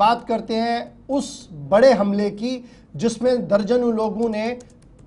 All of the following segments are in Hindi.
बात करते हैं उस बड़े हमले की जिसमें दर्जनों लोगों ने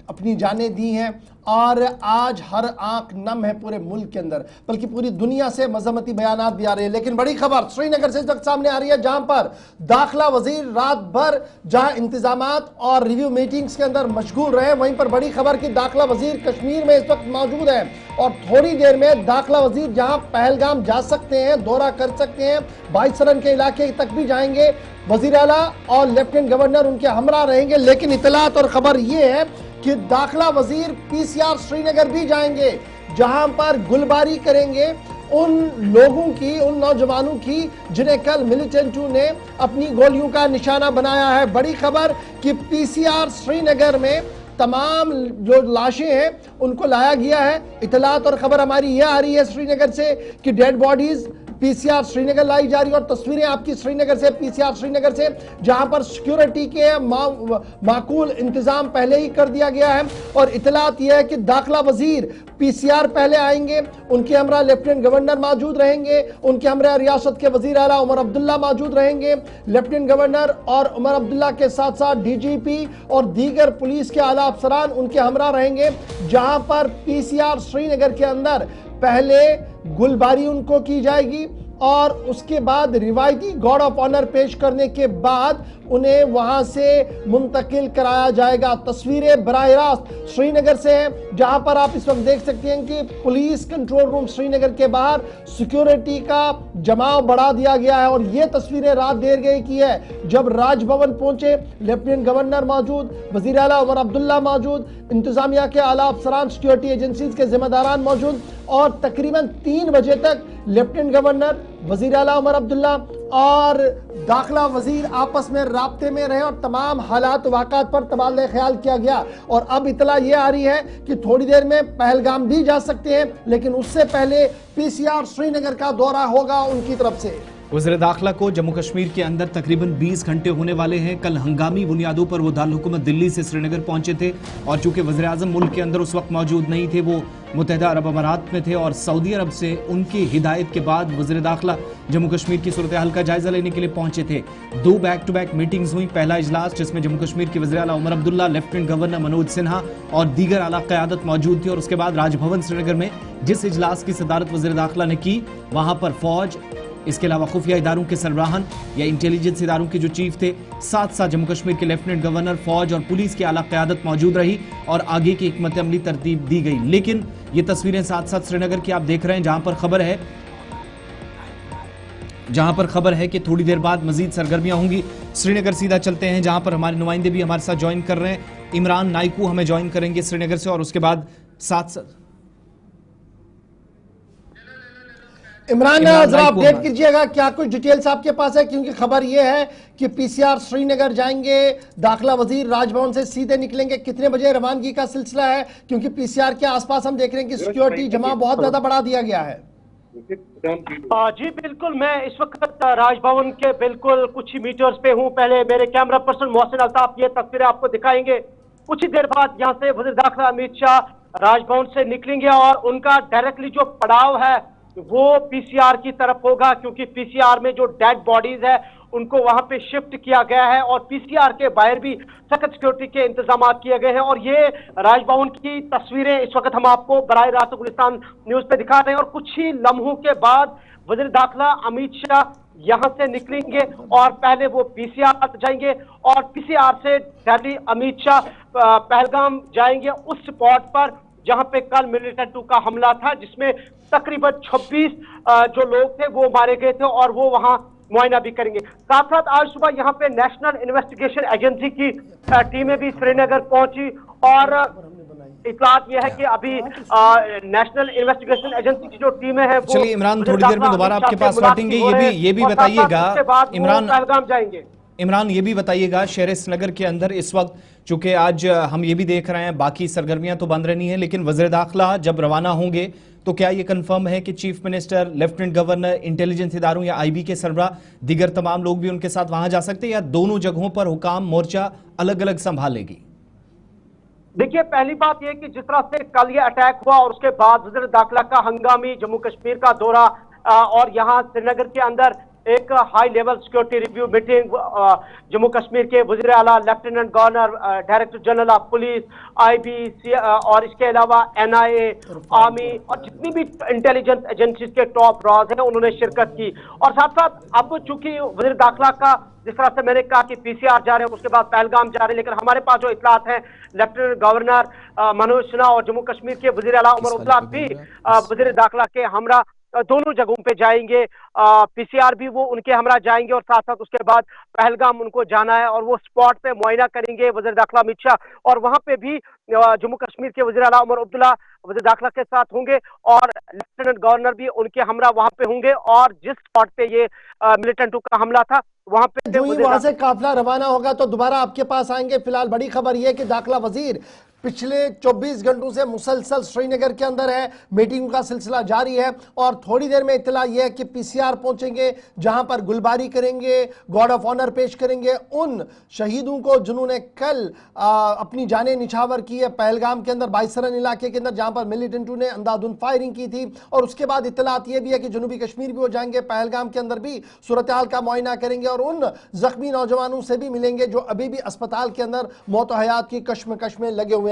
अपनी जानें दी हैं और आज हर आंख नम है पूरे मुल्क के अंदर, बल्कि पूरी दुनिया से मजम्मती बयानात भी आ रहे हैं। लेकिन बड़ी खबर श्रीनगर से इस वक्त सामने आ रही है, जहां पर दाखिला वजीर रात भर जहां इंतजामात और रिव्यू मीटिंग्स के अंदर मशगूल रहे, वहीं पर बड़ी खबर कि दाखिला वजीर कश्मीर में इस वक्त मौजूद है और थोड़ी देर में दाखिला वजीर जहां पहलगाम जा सकते हैं, दौरा कर सकते हैं, 22 सरन के इलाके तक भी जाएंगे। वजीर आला और लेफ्टिनेंट गवर्नर उनके हमरा रहेंगे। लेकिन इतलात और खबर यह है कि दाखिला वजीर पीसीआर श्रीनगर भी जाएंगे, जहां पर गुलबारी करेंगे उन लोगों की, उन नौजवानों की जिन्हें कल मिलिटेंटों ने अपनी गोलियों का निशाना बनाया है। बड़ी खबर कि पीसीआर श्रीनगर में तमाम जो लाशें हैं उनको लाया गया है। इतलात और खबर हमारी यह आ रही है श्रीनगर से कि डेड बॉडीज पीसीआर श्रीनगर लाई जा रही है और तस्वीरें आपकी श्रीनगर से, पीसीआर श्रीनगर से, जहां पर सिक्योरिटी के माकूल इंतजाम पहले ही कर दिया गया है। और इतलात यह है कि दाखिला वजीर पीसीआर पहले आएंगे, उनके हमरा लेफ्टिनेंट गवर्नर मौजूद रहेंगे, उनके हमरा रियासत के वजीर आला उमर अब्दुल्ला मौजूद रहेंगे। लेफ्टिनेंट गवर्नर और उमर अब्दुल्ला के साथ साथ डीजीपी और दीगर पुलिस के आला अफसरान उनके हमरा रहेंगे, जहां पर पीसीआर श्रीनगर के अंदर पहले गुलबारी उनको की जाएगी और उसके बाद रिवायती गार्ड ऑफ ऑनर पेश करने के बाद उन्हें वहां से मुंतकिल कराया जाएगा। तस्वीरें बराह रास्त श्रीनगर से हैं, जहां पर आप इस वक्त देख सकते हैं कि पुलिस कंट्रोल रूम श्रीनगर के बाहर सिक्योरिटी का जमाव बढ़ा दिया गया है। और ये तस्वीरें रात देर गए की है, जब राजभवन पहुंचे, लेफ्टिनेंट गवर्नर मौजूद, वजीर आला उमर अब्दुल्ला मौजूद, इंतजामिया के आला अफसरान, सिक्योरिटी एजेंसीज के जिम्मेदारान मौजूद और तकरीबन 3 बजे तक लेफ्टिनेंट गवर्नर, वजीर आला उमर अब्दुल्ला और दाखिला वजीर आपस में राब्ते में रहे और तमाम हालात वाक़ात पर तबादला ख्याल किया गया। और अब इतला यह आ रही है कि थोड़ी देर में पहलगाम भी जा सकते हैं, लेकिन उससे पहले पीसीआर श्रीनगर का दौरा होगा उनकी तरफ से। वज़ीर दाखिला को जम्मू कश्मीर के अंदर तकरीबन 20 घंटे होने वाले हैं। कल हंगामी बुनियादों पर वो दारुल हुकूमत दिल्ली से श्रीनगर पहुंचे थे और चूंकि वज़ीर आज़म मुल्क के अंदर उस वक्त मौजूद नहीं थे, वो मुत्तहिदा अरब अमारात में थे और सऊदी अरब से उनकी हिदायत के बाद वज़ीर दाखिला जम्मू कश्मीर की सूरत हाल का जायजा लेने के लिए पहुंचे थे। 2 बैक टू बैक मीटिंग्स हुई। पहला इजलास जिसमें जम्मू कश्मीर के वज़ीर आला उमर अब्दुल्ला, लेफ्टिनेंट गवर्नर मनोज सिन्हा और दीगर आला क़यादत मौजूद थी। और उसके बाद राजभवन श्रीनगर में जिस इजलास की सदारत वज़ीर दाखिला ने की, वहां पर फौज, इसके अलावा खुफिया इदारों के सरबराहन या इंटेलिजेंस इदारों के जो चीफ थे, साथ साथ जम्मू कश्मीर के लेफ्टिनेंट गवर्नर, फौज और पुलिस की आला क़यादत मौजूद रही और आगे की हिकमत अमली तरतीब दी गई। लेकिन ये तस्वीरें साथ साथ श्रीनगर की आप देख रहे हैं, जहां पर खबर है कि थोड़ी देर बाद मजीद सरगर्मियां होंगी। श्रीनगर सीधा चलते हैं, जहां पर हमारे नुमाइंदे भी हमारे साथ ज्वाइन कर रहे हैं। इमरान नाइकू हमें ज्वाइन करेंगे श्रीनगर से और उसके बाद साथ इमरान जरा अपडेट कीजिएगा, क्या कुछ डिटेल्स आपके पास है? क्योंकि खबर यह है कि पीसीआर श्रीनगर जाएंगे, दाखिला वजीर राजभवन से सीधे निकलेंगे। कितने बजे रवानगी का सिलसिला है? क्योंकि पीसीआर के आसपास हम देख रहे हैं कि सिक्योरिटी जमाव बहुत ज्यादा बढ़ा दिया गया है। जी बिल्कुल, मैं इस वक्त राजभवन के बिल्कुल कुछ ही मीटर्स पे हूँ। पहले मेरे कैमरा पर्सन मोहसिन अल्ताफ ये तस्वीरें आपको दिखाएंगे। कुछ ही देर बाद यहाँ से वजीर दाखिला अमित शाह राजभवन से निकलेंगे और उनका डायरेक्टली जो पड़ाव है वो पीसीआर की तरफ होगा, क्योंकि पीसीआर में जो डेड बॉडीज है उनको वहां पे शिफ्ट किया गया है और पीसीआर के बाहर भी सख्त सिक्योरिटी के इंतजाम किए गए हैं। और ये राजभवन की तस्वीरें इस वक्त हम आपको बराह रास्त गुलिस्तान न्यूज पे दिखा रहे हैं। और कुछ ही लम्हों के बाद वज़ीर दाखिला अमित शाह यहां से निकलेंगे और पहले वो पीसीआर जाएंगे और पीसीआर से दिल्ली अमित शाह पहलगाम जाएंगे, उस स्पॉट पर जहां पे कल मिलिटेंटों का हमला था, जिसमें तकरीबन 26 जो लोग थे वो मारे गए थे और वो वहां मुआयना भी करेंगे। साथ साथ आज सुबह यहाँ पे नेशनल इन्वेस्टिगेशन एजेंसी की टीमें भी श्रीनगर पहुंची और इतलात यह है कि अभी नेशनल इन्वेस्टिगेशन एजेंसी की जो टीमें हैं वो, चलिए इमरान थोड़ी देर में दोबारा आपके पास लौटेंगे। ये भी बताइएगा इमरान, पहलगाम जाएंगे। इमरान ये भी बताइएगा, शहर श्रीनगर के अंदर इस वक्त चूंकि आज हम ये भी देख रहे हैं बाकी सरगर्मियां तो बंद रहनी है, लेकिन वज़ीर दाखिला जब रवाना होंगे तो क्या ये कंफर्म है कि chief minister, lieutenant governor, intelligence इदारों या आईबी के सरबराह, दीगर तमाम लोग भी उनके साथ वहां जा सकते हैं या दोनों जगहों पर हुकाम मोर्चा अलग अलग संभालेगी? देखिए, पहली बात यह कि जिस तरह से कल ये अटैक हुआ और उसके बाद वज़ीर दाखिला का हंगामी जम्मू कश्मीर का दौरा और यहाँ श्रीनगर के अंदर एक high level security review meeting Jammu Kashmir के वजीर आला, lieutenant governor, director general of police, IB और इसके अलावा NIA, आर्मी और जितनी भी इंटेलिजेंस एजेंसीज के टॉप रॉज हैं उन्होंने शिरकत की। और साथ साथ अब चूंकि वजीर दाखिला का, जिस तरह से मैंने कहा कि PCR जा रहे हैं, उसके बाद पहलगाम जा रहे हैं, लेकिन हमारे पास जो इतलात हैं, लेफ्टिनेंट गवर्नर मनोज सिन्हा और जम्मू कश्मीर के वजीर आला उमर अब्दुल्ला भी वजीर दाखिला के हमरा दोनों जगहों पे जाएंगे। PCR भी वो उनके हमरा जाएंगे और साथ साथ उसके बाद पहलगाम उनको जाना है और वो स्पॉट पे मुआयना करेंगे वजीर दाखिला अमित शाह। और वहां पे भी जम्मू कश्मीर के वजीर आला उमर अब्दुल्ला वजीर दाखिला के साथ होंगे और लेफ्टिनेंट गवर्नर भी उनके हमरा वहां पे होंगे। और जिस स्पॉट पे ये मिलिटेंटों का हमला था वहां पे जो ही वहां से काफिला रवाना होगा तो दोबारा आपके पास आएंगे। फिलहाल बड़ी खबर यह कि दाखिला वजीर पिछले 24 घंटों से मुसलसल श्रीनगर के अंदर है, मीटिंग का सिलसिला जारी है और थोड़ी देर में इत्तला यह है कि PCR पहुंचेंगे, जहां पर गुलबारी करेंगे, गार्ड ऑफ ऑनर पेश करेंगे उन शहीदों को जिन्होंने कल अपनी जानें निछावर की है पहलगाम के अंदर, बाइसरन इलाके के अंदर, जहां पर मिलिटेंटों ने अंधाधुन फायरिंग की थी। और उसके बाद इत्तलात यह भी है कि जनूबी कश्मीर भी हो जाएंगे, पहलगाम के अंदर भी सूरत हाल का मुआयना करेंगे और उन जख्मी नौजवानों से भी मिलेंगे जो अभी भी अस्पताल के अंदर मौत हयात की कश्मकश में लगे हुए हैं।